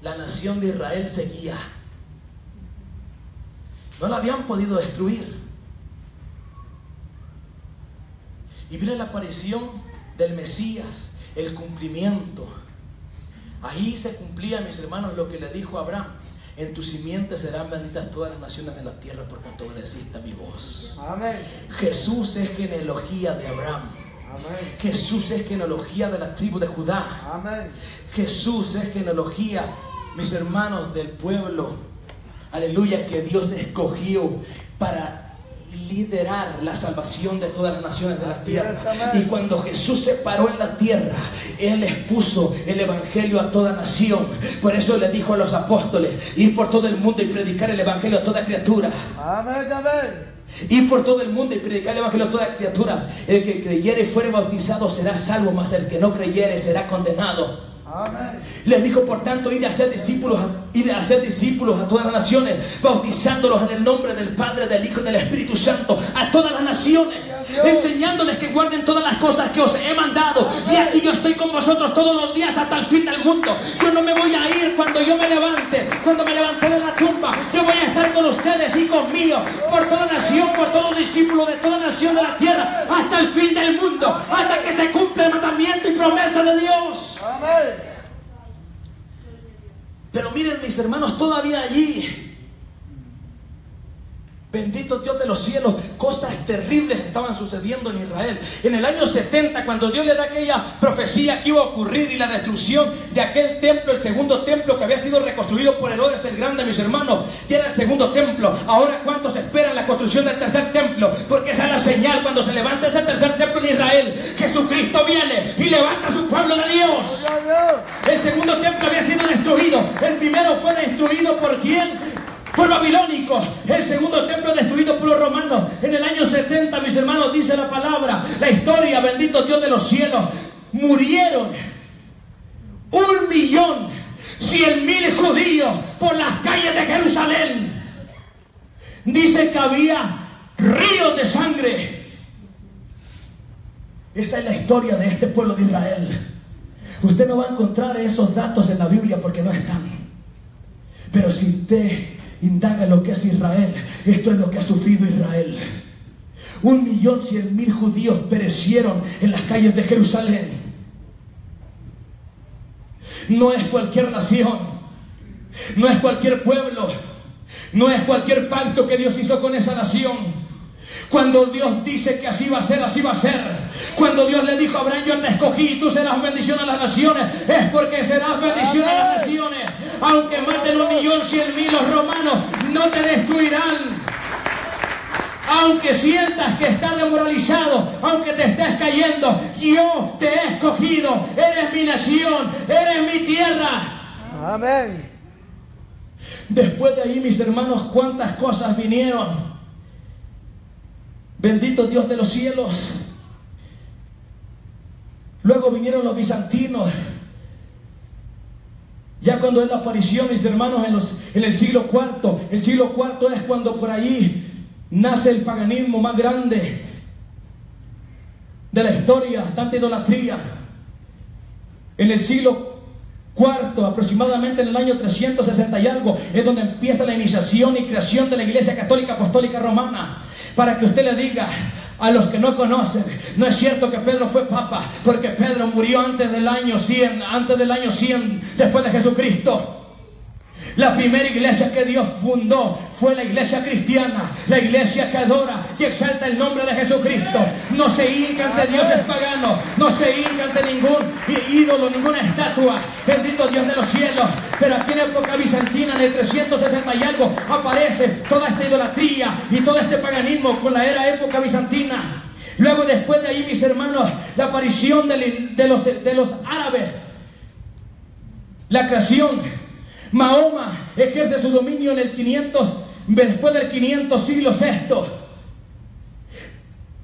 La nación de Israel seguía. No la habían podido destruir. Y viene la aparición del Mesías, el cumplimiento. Ahí se cumplía, mis hermanos, lo que le dijo a Abraham: en tu simiente serán benditas todas las naciones de la tierra por cuanto obedeciste a mi voz. Amén. Jesús es genealogía de Abraham. Amén. Jesús es genealogía de la tribu de Judá. Amén. Jesús es genealogía, mis hermanos, del pueblo, aleluya, que Dios escogió para liderar la salvación de todas las naciones de la Así tierra. es, amén. Y cuando Jesús se paró en la tierra, Él expuso el evangelio a toda nación. Por eso le dijo a los apóstoles: ir por todo el mundo y predicar el evangelio a toda criatura. Amén, amén. Ir por todo el mundo y predicar el evangelio a toda criatura. El que creyere y fuere bautizado será salvo, mas el que no creyere será condenado. Amén. Les dijo, por tanto, id a hacer discípulos a todas las naciones, bautizándolos en el nombre del Padre, del Hijo y del Espíritu Santo, a todas las naciones, enseñándoles que guarden todas las cosas que os he mandado. Y aquí yo estoy con vosotros todos los días hasta el fin del mundo. Yo no me voy a ir cuando yo me levante, cuando me levanté de la tumba. Yo voy a estar con ustedes, hijos míos, por toda nación, por todos los discípulos de toda nación de la tierra, hasta el fin del mundo, hasta que se cumpla el mandamiento y promesa de Dios. Amén. Pero miren, mis hermanos, todavía allí, bendito Dios de los cielos, cosas terribles estaban sucediendo en Israel. En el año 70, cuando Dios le da aquella profecía que iba a ocurrir y la destrucción de aquel templo, el segundo templo que había sido reconstruido por Herodes el Grande, mis hermanos, y era el segundo templo. Ahora, ¿cuántos esperan la construcción del tercer templo? Porque esa es la señal cuando se levanta ese tercer templo en Israel. Jesucristo viene y levanta a su pueblo de Dios. Gloria a Dios. El segundo templo había sido destruido. El primero fue destruido ¿por quién? Por babilónicos. El segundo templo destruido por los romanos. En el año 70, mis hermanos, dice la palabra, la historia, bendito Dios de los cielos, murieron 1.100.000 judíos por las calles de Jerusalén. Dice que había ríos de sangre. Esa es la historia de este pueblo de Israel. Usted no va a encontrar esos datos en la Biblia porque no están. Pero si usted indaga lo que es Israel, esto es lo que ha sufrido Israel. 1.100.000 judíos perecieron en las calles de Jerusalén. No es cualquier nación, no es cualquier pueblo, no es cualquier pacto que Dios hizo con esa nación. Cuando Dios dice que así va a ser, así va a ser. Cuando Dios le dijo a Abraham: yo te escogí y tú serás bendición a las naciones, es porque serás bendición a las naciones. Aunque maten 1.100.000 los romanos, no te destruirán. Aunque sientas que estás demoralizado, aunque te estés cayendo, yo te he escogido. Eres mi nación, eres mi tierra. Amén. Después de ahí, mis hermanos, cuántas cosas vinieron. Bendito Dios de los cielos. Luego vinieron los bizantinos. Ya cuando es la aparición, mis hermanos, en el siglo IV. El siglo IV es cuando por ahí nace el paganismo más grande de la historia, tanta idolatría. En el siglo IV, aproximadamente en el año 360 y algo, es donde empieza la iniciación y creación de la Iglesia Católica Apostólica Romana. Para que usted le diga a los que no conocen, no es cierto que Pedro fue papa, porque Pedro murió antes del año 100 después de Jesucristo. La primera iglesia que Dios fundó fue la iglesia cristiana, la iglesia que adora y exalta el nombre de Jesucristo. No se hinca ante dioses paganos, no se hinca ante ningún ídolo, ninguna estatua. Bendito Dios de los cielos. Pero aquí en época bizantina, en el 360 y algo, aparece toda esta idolatría y todo este paganismo con la época bizantina. Luego, después de ahí, mis hermanos, la aparición de los árabes, la creación. Mahoma ejerce su dominio en el 500, después del 500 siglo VI.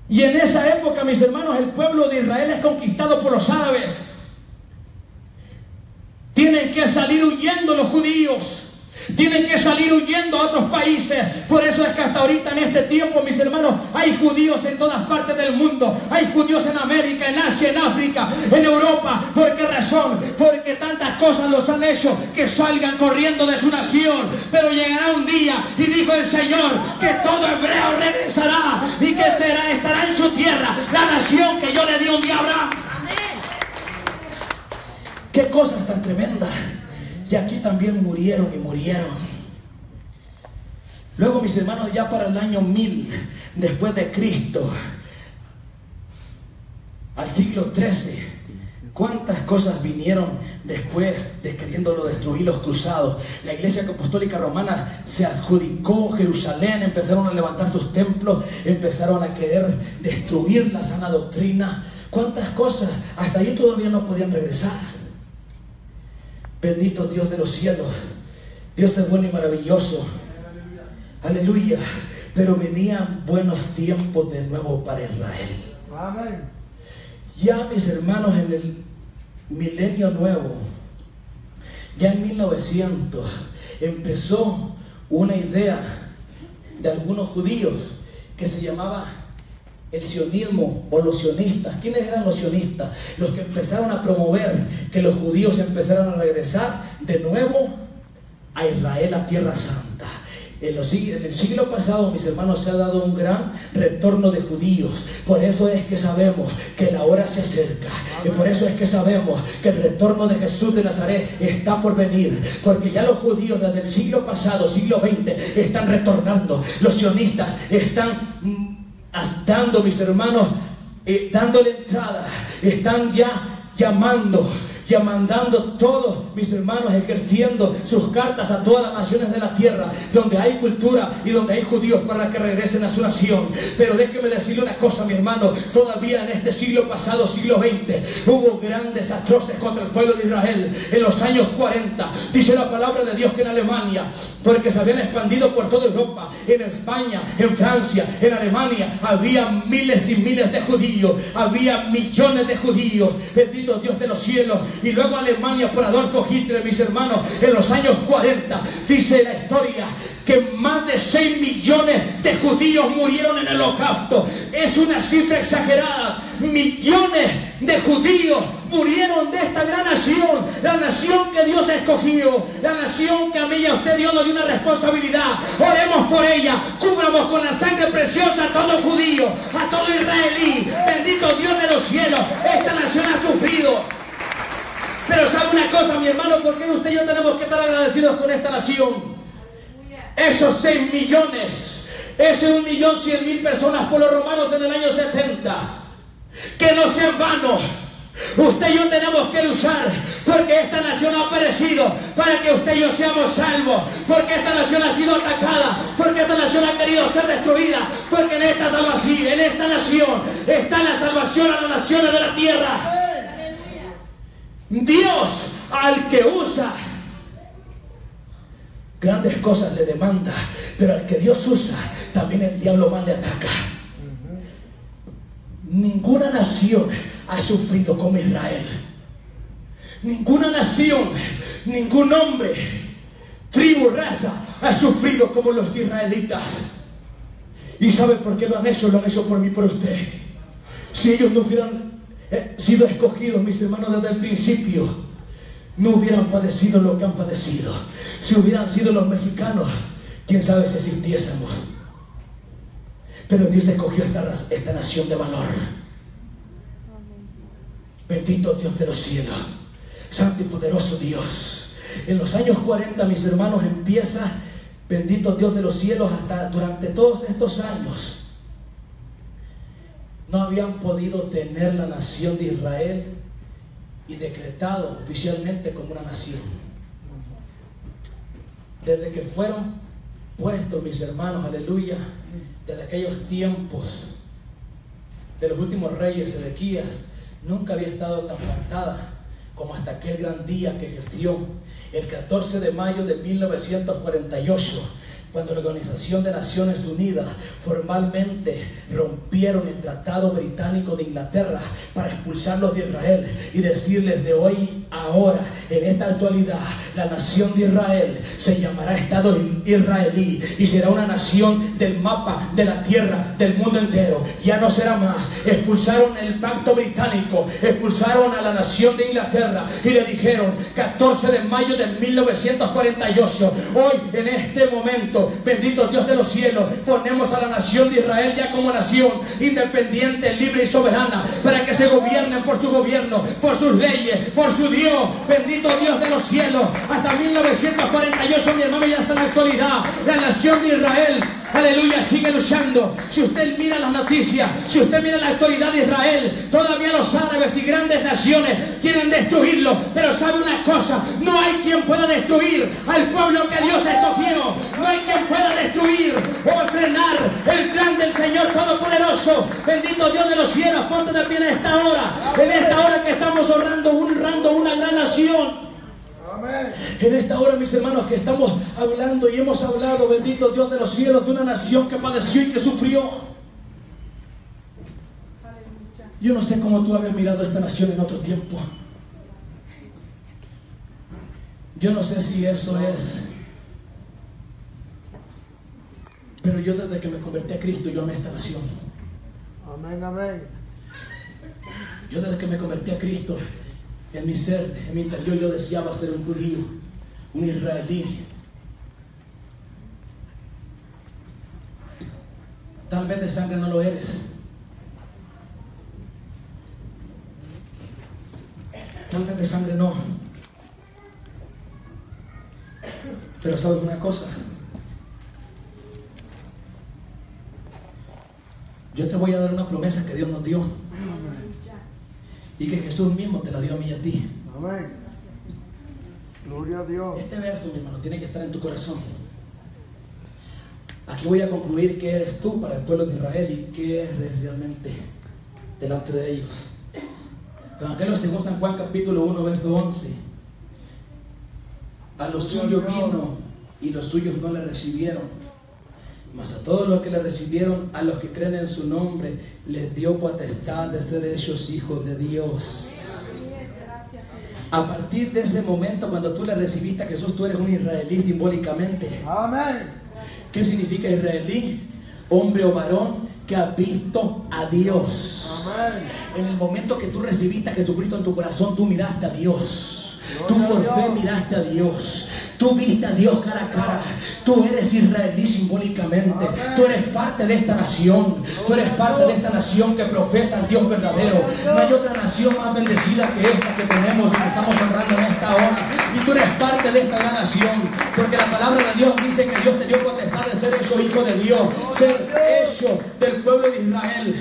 Y en esa época, mis hermanos, el pueblo de Israel es conquistado por los árabes. Tienen que salir huyendo los judíos. Tienen que salir huyendo a otros países. Por eso es que hasta ahorita, en este tiempo, mis hermanos, hay judíos en todas partes del mundo. Hay judíos en América, en Asia, en África, en Europa. ¿Por qué razón? Porque tantas cosas los han hecho que salgan corriendo de su nación. Pero llegará un día, y dijo el Señor, que todo hebreo regresará y que estará en su tierra la nación que yo le di un día a Abraham. Qué cosas tan tremendas. Y aquí también murieron y murieron. Luego, mis hermanos, ya para el año 1000 después de Cristo, al siglo XIII, ¿Cuántas cosas vinieron después de queriéndolo destruir los cruzados? La Iglesia Apostólica Romana se adjudicó Jerusalén, empezaron a levantar sus templos, empezaron a querer destruir la sana doctrina. ¿Cuántas cosas? Hasta ahí todavía no podían regresar. Bendito Dios de los cielos. Dios es bueno y maravilloso. Aleluya. Pero venían buenos tiempos de nuevo para Israel. Amén. Ya, mis hermanos, en el milenio nuevo, ya en 1900, empezó una idea de algunos judíos que se llamaba el sionismo o los sionistas. ¿Quiénes eran los sionistas? Los que empezaron a promover que los judíos empezaran a regresar de nuevo a Israel, a Tierra Santa. En el siglo pasado, mis hermanos, se ha dado un gran retorno de judíos. Por eso es que sabemos que la hora se acerca. Y por eso es que sabemos que el retorno de Jesús de Nazaret está por venir. Porque ya los judíos desde el siglo pasado, siglo XX, están retornando. Los sionistas están dando, mis hermanos, dándole entrada. Están ya llamando, mandando todos, mis hermanos, ejerciendo sus cartas a todas las naciones de la tierra, donde hay cultura y donde hay judíos, para que regresen a su nación. Pero déjeme decirle una cosa, mi hermano, todavía en este siglo pasado, siglo XX, hubo grandes atroces contra el pueblo de Israel. En los años 40, dice la palabra de Dios que en Alemania, porque se habían expandido por toda Europa, en España, en Francia, en Alemania, había miles y miles de judíos, había millones de judíos. Bendito Dios de los cielos. Y luego Alemania por Adolfo Hitler, mis hermanos, en los años 40, dice la historia que más de 6 millones de judíos murieron en el holocausto. Es una cifra exagerada. Millones de judíos murieron de esta gran nación, la nación que Dios escogió, la nación que a mí y a usted Dios nos dio una responsabilidad. Oremos por ella, cubramos con la sangre preciosa a todo judío, a todo israelí. Bendito Dios de los cielos, esta nación ha sufrido. Pero sabe una cosa, mi hermano, ¿por qué usted y yo tenemos que estar agradecidos con esta nación? Esos 6 millones, ese 1.100.000 personas por los romanos en el año 70, que no sea en vano. Usted y yo tenemos que luchar porque esta nación ha perecido, para que usted y yo seamos salvos, porque esta nación ha sido atacada, porque esta nación ha querido ser destruida, porque en esta salvación, en esta nación está la salvación a las naciones de la tierra. Dios, al que usa, grandes cosas le demanda, pero al que Dios usa, también el diablo más le ataca. Ninguna nación ha sufrido como Israel. Ninguna nación, ningún hombre, tribu, raza ha sufrido como los israelitas. ¿Y sabe por qué lo han hecho? Lo han hecho por mí y por usted. Si ellos no hubieran sido escogidos, mis hermanos, desde el principio, no hubieran padecido lo que han padecido. Si hubieran sido los mexicanos, quién sabe si existiésemos. Pero Dios escogió esta nación de valor. Bendito Dios de los cielos, santo y poderoso Dios. En los años 40, mis hermanos, empieza, bendito Dios de los cielos, hasta durante todos estos años no habían podido tener la nación de Israel y decretado oficialmente como una nación. Desde que fueron puestos, mis hermanos, aleluya, desde aquellos tiempos de los últimos reyes, Ezequías, nunca había estado tan plantada como hasta aquel gran día que ejerció el 14 de mayo de 1948, cuando la Organización de Naciones Unidas formalmente rompieron el Tratado Británico de Inglaterra para expulsarlos de Israel y decirles: de hoy a ahora, en esta actualidad, la nación de Israel se llamará Estado israelí y será una nación del mapa de la tierra, del mundo entero. Ya no será más. Expulsaron el pacto británico, expulsaron a la nación de Inglaterra y le dijeron: 14 de mayo de 1948, hoy, en este momento, bendito Dios de los cielos, ponemos a la nación de Israel ya como nación independiente, libre y soberana, para que se gobiernen por su gobierno, por sus leyes, por su Dios. Bendito Dios de los cielos. Hasta 1948, mi hermano, y hasta la actualidad, la nación de Israel aleluya, sigue luchando. Si usted mira las noticias, si usted mira la actualidad de Israel, todavía los árabes y grandes naciones quieren destruirlo. Pero sabe una cosa, no hay quien pueda destruir al pueblo que Dios escogió. No hay quien pueda destruir o frenar el plan del Señor Todopoderoso. Bendito Dios de los cielos, ponte de pie en esta hora que estamos honrando una gran nación. En esta hora, mis hermanos, que estamos hablando y hemos hablado, bendito Dios de los cielos, de una nación que padeció y que sufrió. Yo no sé cómo tú habías mirado a esta nación en otro tiempo. Yo no sé si eso es. Pero yo desde que me convertí a Cristo, yo amé esta nación. Amén, amén. Yo desde que me convertí a Cristo, en mi ser, en mi interior, yo deseaba ser un judío, un israelí. Tal vez de sangre no lo eres. Tal vez de sangre no. Pero sabes una cosa. Yo te voy a dar una promesa que Dios nos dio. Y que Jesús mismo te la dio a mí y a ti. Amén. Gloria a Dios. Este verso, mi hermano, tiene que estar en tu corazón. Aquí voy a concluir qué eres tú para el pueblo de Israel y qué eres realmente delante de ellos. Evangelio según San Juan capítulo 1 verso 11. A los suyos vino y los suyos no le recibieron. Mas a todos los que le recibieron, a los que creen en su nombre, les dio potestad de ser hechos hijos de Dios. A partir de ese momento, cuando tú le recibiste a Jesús, tú eres un israelí simbólicamente. Amén. ¿Qué significa israelí? Hombre o varón que ha visto a Dios. Amén. En el momento que tú recibiste a Jesucristo en tu corazón, tú miraste a Dios. Tú por fe miraste a Dios. Tú viste a Dios cara a cara. Tú eres israelí simbólicamente. Tú eres parte de esta nación. Tú eres parte de esta nación que profesa al Dios verdadero. No hay otra nación más bendecida que esta que tenemos y que estamos honrando en esta hora. Y tú eres parte de esta gran nación. Porque la palabra de Dios dice que Dios te dio potestad de ser hecho hijo de Dios. Ser hecho del pueblo de Israel.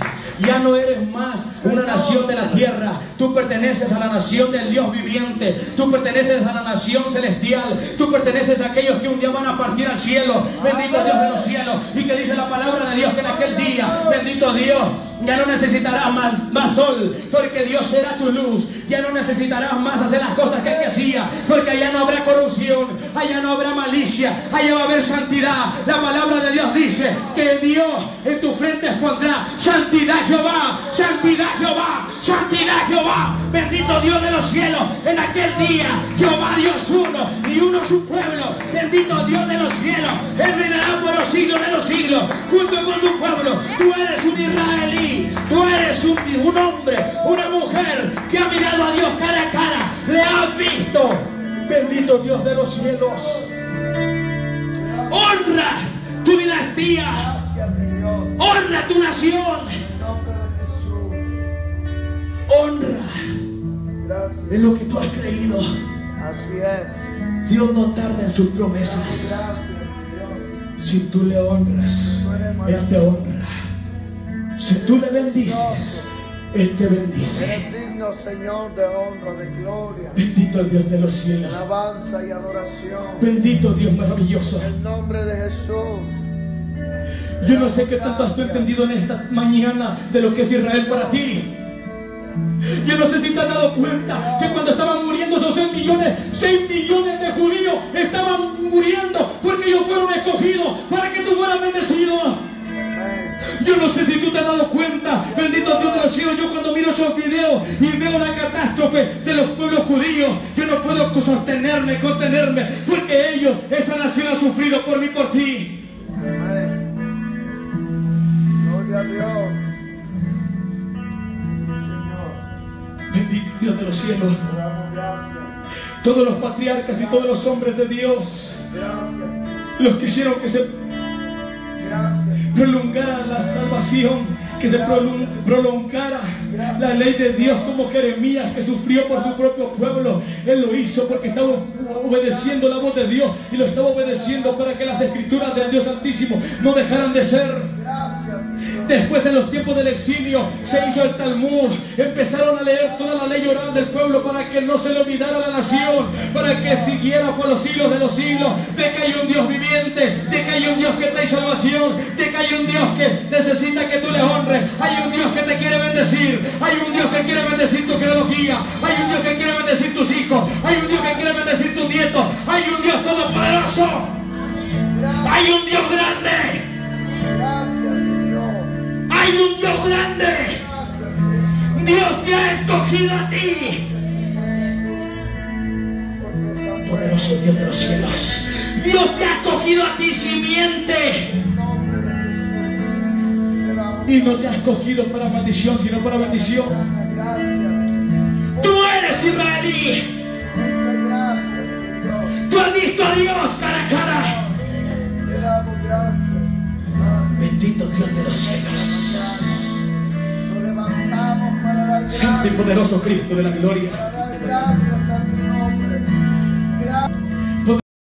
Ya no eres más una nación de la tierra. Tú perteneces a la nación del Dios viviente. Tú perteneces a la nación celestial. Tú perteneces a aquellos que un día van a partir al cielo. Bendito Dios de los cielos. Y que dice la palabra de Dios que en aquel día, bendito Dios, ya no necesitarás más sol, porque Dios será tu luz. Ya no necesitarás más hacer las cosas que hacía, porque allá no habrá corrupción, allá no habrá malicia, allá va a haber santidad. La palabra de Dios dice que Dios en tu frente pondrá santidad Jehová, santidad Jehová, santidad Jehová. Bendito Dios de los cielos, en aquel día Jehová Dios uno y uno su pueblo. Bendito Dios de los cielos, Él reinará por los siglos de los siglos junto con tu pueblo. Tú eres un israelí, tú eres un hombre, una mujer que ha mirado a Dios cara a cara, le has visto. Bendito Dios de los cielos, honra tu dinastía, honra tu nación, honra en lo que tú has creído. Así es. Dios no tarda en sus promesas. Si tú le honras, Él te honra. Si tú le bendices, Él te bendice. Eres digno, Señor, de honra, de gloria, Bendito el Dios de los cielos. alabanza y adoración. Bendito Dios maravilloso. En el nombre de Jesús. Yo no sé qué tanto has tú entendido en esta mañana de lo que es Israel para ti. Yo no sé si te has dado cuenta que cuando estaban muriendo esos 6 millones de judíos estaban muriendo porque ellos fueron escogidos para que tú fueras bendecido. Yo no sé si tú te has dado cuenta, bendito Dios de los cielos, yo cuando miro esos videos y veo la catástrofe de los pueblos judíos, yo no puedo contenerme, porque ellos, esa nación ha sufrido por mí, por ti. Amén. Gloria a Dios. Señor, Bendito Dios de los cielos. te damos gracias. Todos los patriarcas y todos los hombres de Dios, Gracias. los que hicieron que se Gracias. prolongara la salvación, que se prolongara la ley de Dios, como Jeremías, que sufrió por su propio pueblo. Él lo hizo porque estaba obedeciendo la voz de Dios, y lo estaba obedeciendo para que las escrituras del Dios Altísimo no dejaran de ser. Después, en los tiempos del exilio, se hizo el Talmud. Empezaron a leer toda la ley oral del pueblo para que no se le olvidara la nación, para que siguiera por los siglos de los siglos de que hay un Dios viviente, de que hay un Dios que trae salvación, de que hay un Dios que necesita que tú le honres, hay un Dios que te quiere bendecir, hay un Dios que quiere bendecir tu genealogía, hay un Dios que quiere bendecir tus hijos, hay un Dios que quiere bendecir tus nietos, hay un Dios todopoderoso, hay un Dios grande. Hay un Dios grande. Dios te ha escogido a ti. Poderoso Dios de los cielos. Dios te ha escogido a ti, simiente. Y no te ha escogido para maldición, sino para bendición. Tú eres israelí. Tú has visto a Dios cara a cara. Bendito Dios de los cielos. Santo y poderoso Cristo de la gloria.